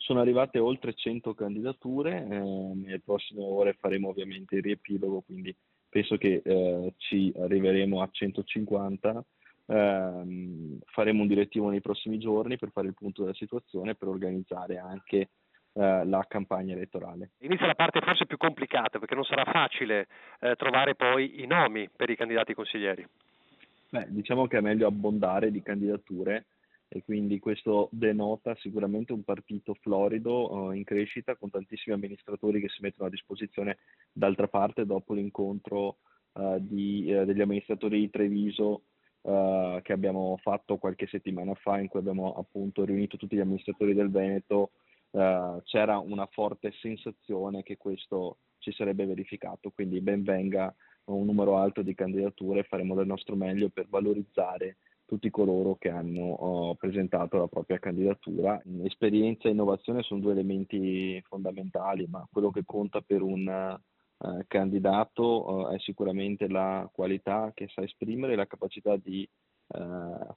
Sono arrivate oltre 100 candidature, nelle prossime ore faremo ovviamente il riepilogo, quindi penso che ci arriveremo a 150. Faremo un direttivo nei prossimi giorni per fare il punto della situazione, per organizzare anche la campagna elettorale. Inizia la parte forse più complicata, perché non sarà facile trovare poi i nomi per i candidati consiglieri. Beh, diciamo che è meglio abbondare di candidature e quindi questo denota sicuramente un partito florido, in crescita, con tantissimi amministratori che si mettono a disposizione. D'altra parte, dopo l'incontro degli amministratori di Treviso che abbiamo fatto qualche settimana fa, in cui abbiamo appunto riunito tutti gli amministratori del Veneto, c'era una forte sensazione che questo ci sarebbe verificato, quindi ben venga un numero alto di candidature, faremo del nostro meglio per valorizzare tutti coloro che hanno presentato la propria candidatura. Esperienza e innovazione sono due elementi fondamentali, ma quello che conta per un candidato è sicuramente la qualità che sa esprimere, la capacità di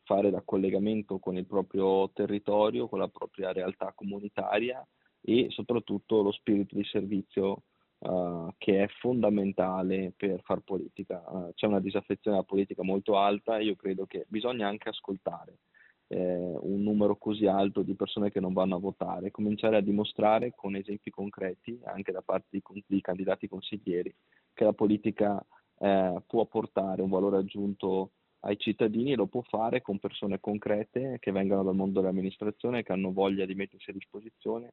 fare da collegamento con il proprio territorio, con la propria realtà comunitaria e soprattutto lo spirito di servizio che è fondamentale per far politica. C'è una disaffezione alla politica molto alta e io credo che bisogna anche ascoltare un numero così alto di persone che non vanno a votare, cominciare a dimostrare con esempi concreti, anche da parte di candidati consiglieri, che la politica può portare un valore aggiunto ai cittadini e lo può fare con persone concrete che vengano dal mondo dell'amministrazione, che hanno voglia di mettersi a disposizione